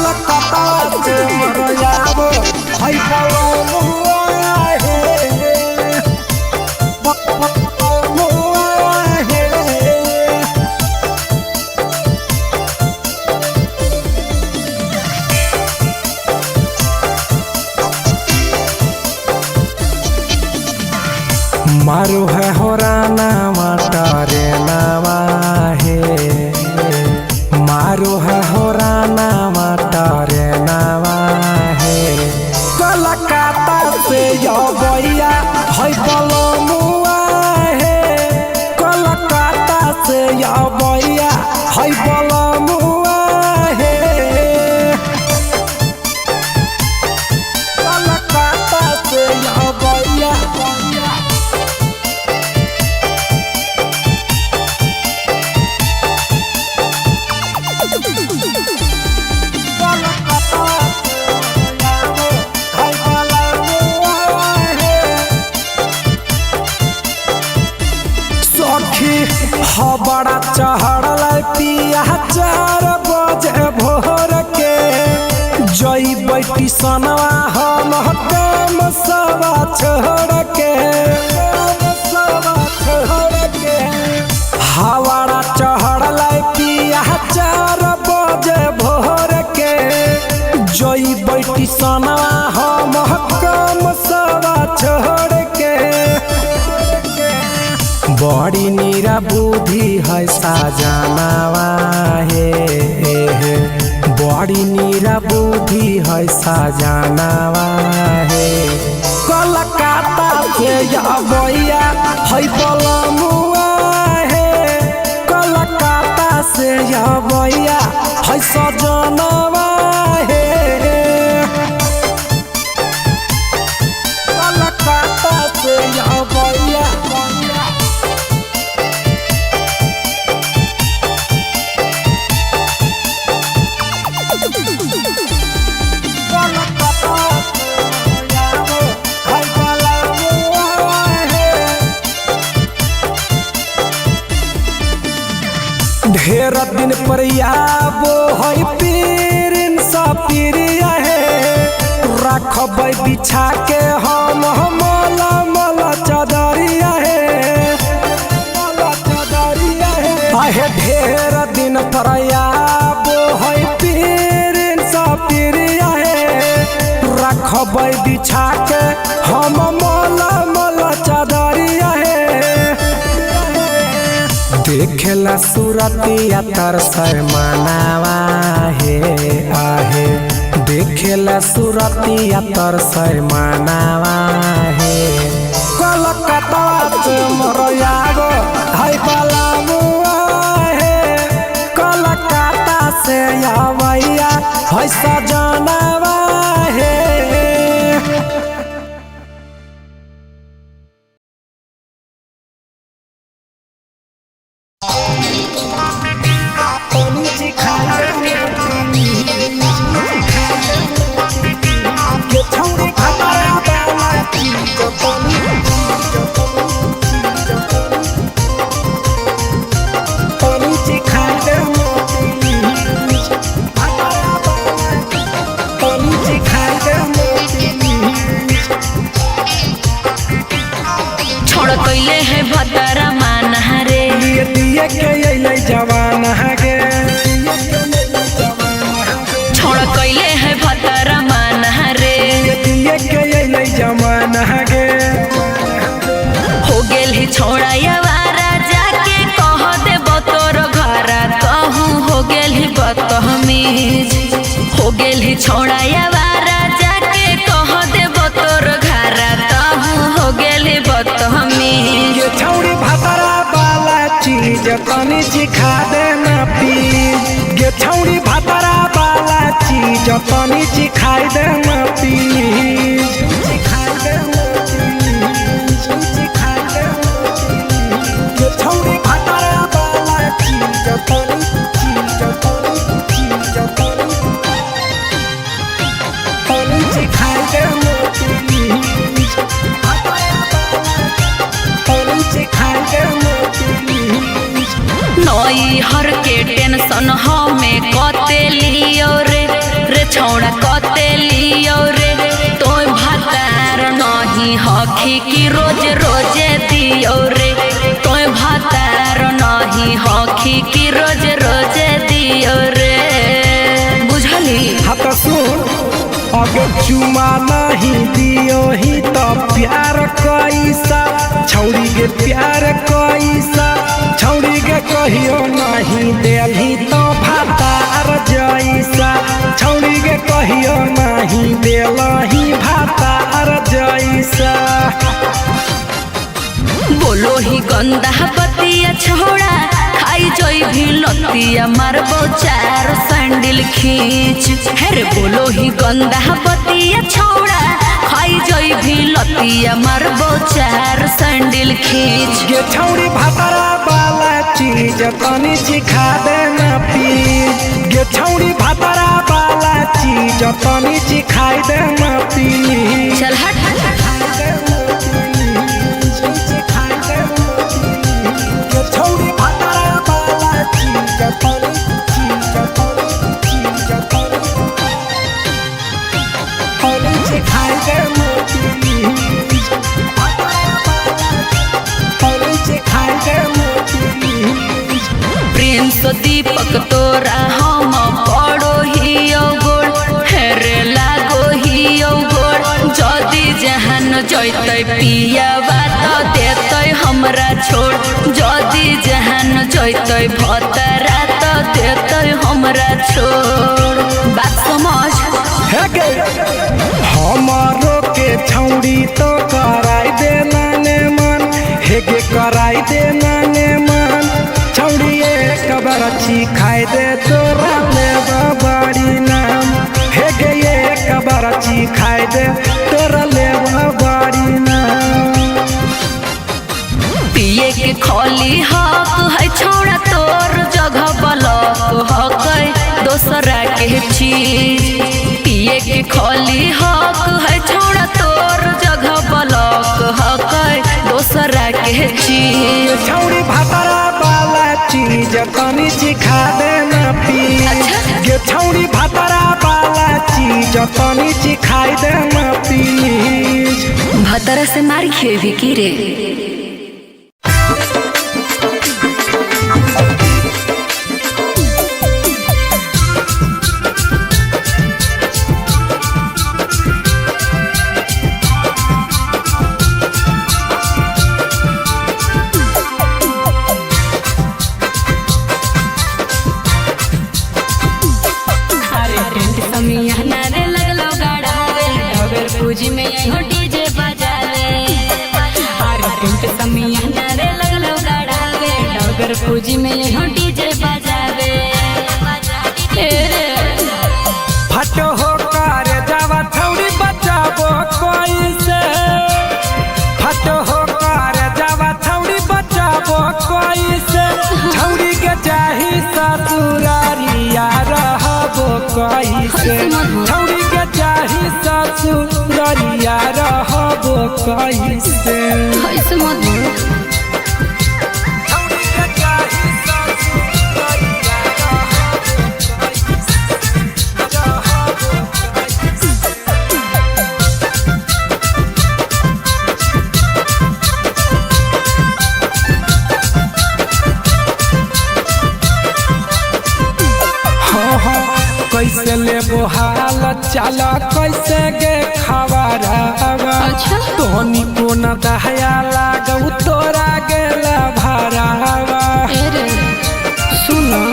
कलकत्ता से मरयाबो है पलमुआ हे मारू है होराना मटरे नामा है मारू है होराना मटरे नामा है कलकत्ता से यो भैया है पलमुआ है कलकत्ता से यो भैया है पलमुआ है कलकत्ता से यो भैया बड़ा चढ़ल पिया 4 बजे भोर के जई बैठी सनवा हम काम सब छोड़ के हवाड़ा चढ़ल पिया 4 बजे भोर के जई बैठी सनवा हम काम सब छोड़ के बड़ी नीरा बुद्धि है साजनावा हे बड़ी नीरा बुद्धि है साजनावा हे कलकत्ता से या भैया है पलमुआ हे कलकत्ता से या भैया है सजनावा हे कलकत्ता से या भैया ढेर दिन पर आबो है पीरिन सपीरिया है रखब बिछा के हम मला मला चदरिया है आहे ढेर दिन पर आबो है पीरिन सपीरिया है रखब बिछा के हम मला मला चदरिया है देखेला सूरतिया तर शर्मानावा हे आहे देखेला सूरतिया तर शर्मानावा हे कलकत्ता से मरयाबो है पलमुआ हे कलकत्ता से या भैया है सजनावा हे जवान हगे छोड़ कैले है भतरा मान रे जवान हगे हो गेल ही छोड़ा यारा जाके कह दे तोर घरा कहूँ हो गेल ही बदतमीज हो गेल ही छोड़ा यारा जाके कह दे तोर घरा कहूँ हो गेल ही बदतमीज छौड़ी भतरा वाला चीज तनी सिखा देना प्लीज गे छौड़ी भतरा वाला चीज तनी सिखाई देना प्लीज सिखाई देना प्लीज सिखाई देना गे छौड़ी भतरा वाला चीज तनी सिखाई देना प्लीज नई हर के टेंशन हमें कते लियो रे रोजे दियो रे बुझली। हाँ तो सुन, अगर चुमा नहीं दियो ही तो प्यार कैसा, छौड़ी के प्यार कैसा, छौड़ी के कहियो नहीं देलही तो भातार जैसा, छौड़ी के कहियो नहीं देलही भातार जैसा। बोलो ही गंदा बतिया छोड़ा, खाई जोई भी लतिया मारबो चार सैंडल खींच। हेरे बोलो ही गंदा बतिया छोड़ा, खाई जोई भी लतिया मारबो चार सैंडल खींच। ये छौड़ी भातारा वाला चीज तनी सिखा देना प्लीज, ये छौड़ी भातारा वाला चीज तनी सिखाई देना प्लीज। चल हट। प्रिंस दीपक तोरा हम पड़ो ही गोड़, हेरे लागो ही गोड़। जदी जहान जैते पिया बात देते हमरा छोड़, जदी जहान जैते भतरा तो देते हमरा छोड़। बात समझ हमारो के छौड़ी तो कराई देना ने मन, हेगे कराई देना ने मन, छौड़ी एक बरची खाई दे तोरा ले बड़ी नाम, हेगे एक बरची खाई दे तोरा ले बड़ी नाम। पिए के खोली हक है छोड़ा तोर जगह बलक हक दोसरा के चीज। पिए के खोली हक है छोड़ा तोर जगह बलक हक दोसरा के चीज। छौड़ी भातारा वाला चीज तनी सिखा देना प्लीज, ये छौड़ी भातारा वाला चीज तनी सिखाई देना प्लीज। भतरा से मार खेवी की रे। पूजी में यही डीजे बजावे, अरे टेंट समियाना रे लगलो गाड़ावे, डगर पूजी में यही डीजे बजावे। फटो हो कर जावा छौड़ी बचाबो कोई से, फटो हो कर जावा छौड़ी बचाबो कोई से, छौड़ी के चाही ससुरारिया रहबो कोई से, छौड़ी के चाही ससुरारिया रहबो कोई से। ऐसे मत कैसे ले बोहाल चल कैसे गे खबरावा, तोनी को न दहया लागू तोरा गेला भरावा। सुनो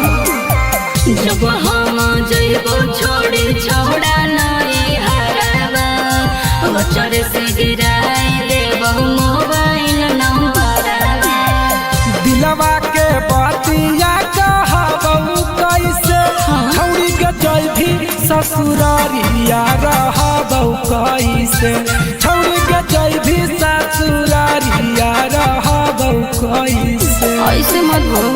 जब हम जइबो छोड़ी छोड़ा नहीं हरावा, बचर से गिराई देबो मोबाइल नंबरवा। दिलवा के बातिया कहबो कैसे, छौड़ी के जइभी ससुरारिया रहबो कैसे, छौड़ी के जइभी ससुरारिया रहबो कैसे। ऐसे मत बोल।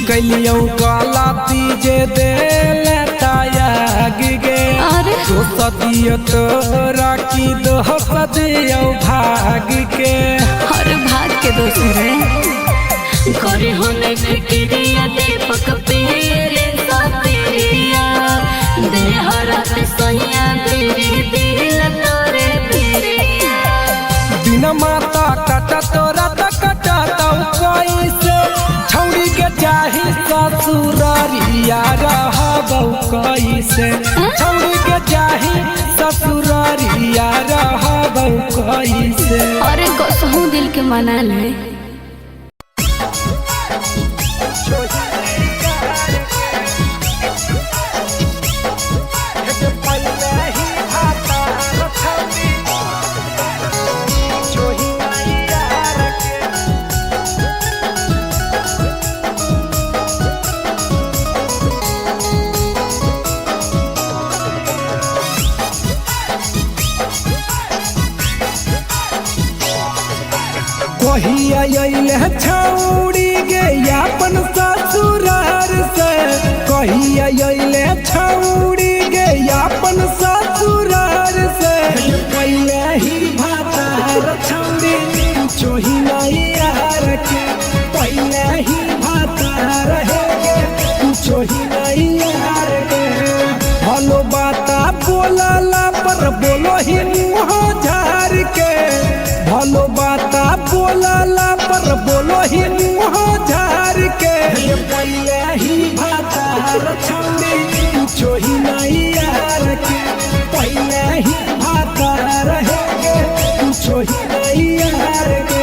कैलियो गलती जे दिल त्याग गे, तो सदियो तोरा की दोस्त दियो भाग भाग के हर भाग के दूसरे करे होने फिक्रिया दीपक पीरे सपरिया दे हरत सैया तेरी दिल तोरे पिरिया दिन माता कटा तोरा कटा कैसे छौड़ी के चाही ससुरारिया रहबौ कैसे छौड़ी के चाही ससुरारिया रहबौ कैसे। अरे कसहू दिल के मना ले कहिया अइले छौड़ी गे अपन ससुरार से कहिया अइले छौड़ी गे अपन ससुरार से पहले ही भातार छौड़ी चोही नहीं यार के पहले ही भातार है गे चोही नहीं यार के भलो बाता बोलला पर बोलो ही मुँह झार के भलो बाता बोलला पर बोलो ही मुँह झार के पहले ही भातार छौड़ी चोही नहीं यार के पहले ही भातार है गे चोही नहीं यार के।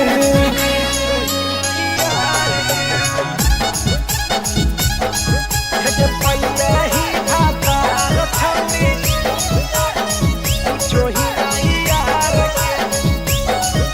पहले ही भातार छौड़ी चोही नहीं यार के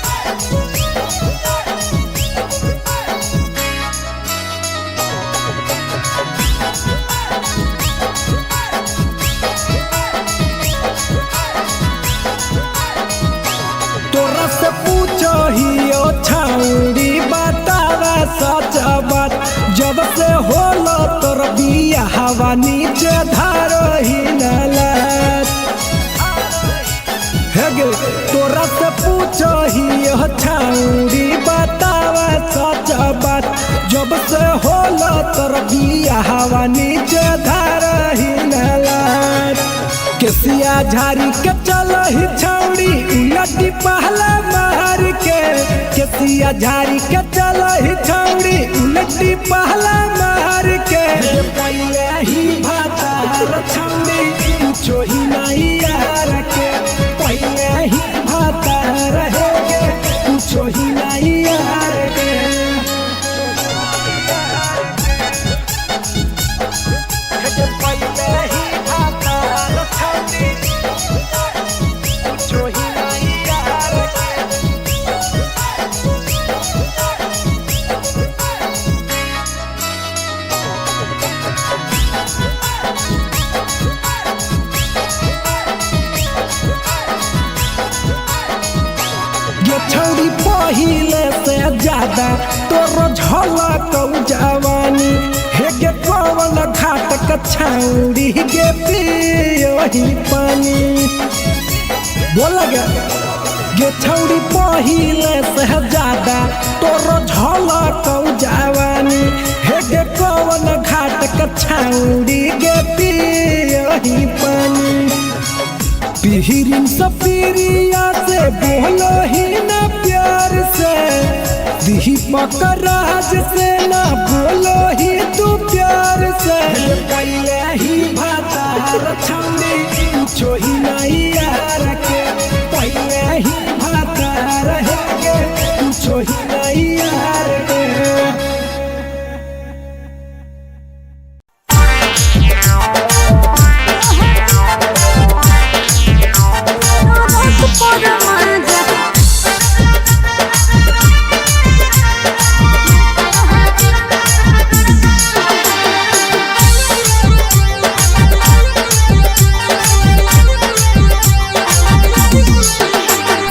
तोरा से पूछो ही ओ छौड़ी बतावा सच बात जब से होलो तोर बिया हवा नीचे धारो ही नलत हे गे तोरा से पूछो ही ओ छौड़ी बतावा सच बात जब से होलो तोर बिया हवा नीचे धारो ही नलत केसिया झारी के चलो ही छौड़ी उलटी पहला मार के केसिया झारी के चलो ही छौड़ी उलटी पहला मार के पहले ही भातार छौड़ी चोही नहीं यार के पहले ही भातार है गे चोही नहीं यार के। पहले ही भातार छौड़ी चोही नहीं यार के ये छौड़ी पहिले से ज्यादा तोरो झलक जवानी हे गे कौन घाट के छौड़ी गे पियोही पानी बोल गे छौड़ी पहिले से ज्यादा तोरो झलक जवानी हे गे कौन घाट के छौड़ी गे पियोही पानी पिहिरिन सपीरिया से बोलो ही ना प्यार से दीपक राज से ना बोलो ही तू प्यार से पहले ही भातार छौड़ी चोही नहीं यार के पहले ही भातार है गे चोही नहीं यार के।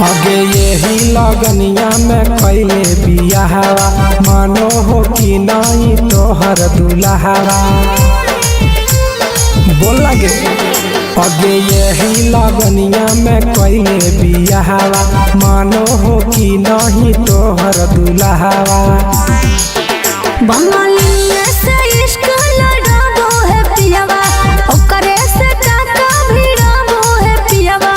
आगे यही लगनिया में पहले बियाहवा मानो हो कि नहीं तोहर दुल्हवा बोल लगे अगे यही लगनिया में कैले बियाहवा मानो हो कि नहीं तोहर दुल्हावा। बंगालिया से इश्क लड़ाबो है पियावा ओकरे से टाका भिड़ाबो है पियावा।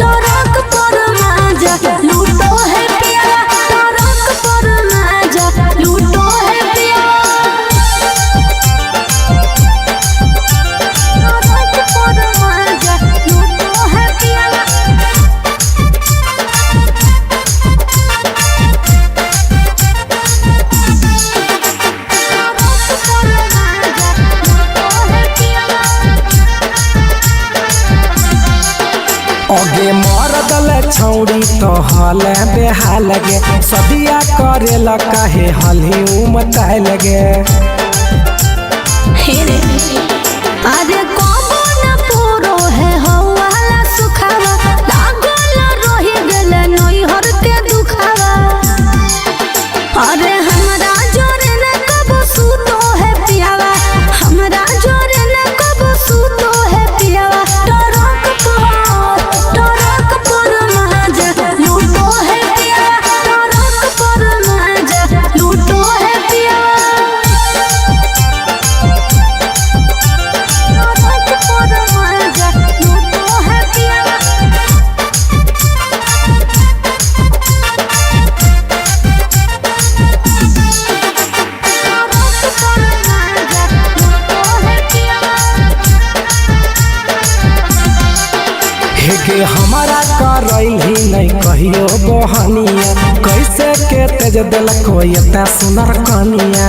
टरक पर माजा लूटो है पियावा टरक पर माजा लूटो है पियावा। टरक पर माजा लूटो है पियावा। अगे मरदल छौड़ी तो हले बेहाल लगे सदिया करे ला काहे हली उमताए लगे। अरे कबो न पूरो है हवाला सुखावा लागल रही गेले नैहर के दुखावा। अरे हमरा जोरे न कबो सूतो है पियावा हमरा जोरे न कबो सूतो है पियावा। टरक पर माजा लूटो है पियावा टरक पर माजा लूटो है पियावा। हेगे हमारा करैल ही नहीं कहियो बहनिया कैसे के तेज दिल कोई सुनर कनिया।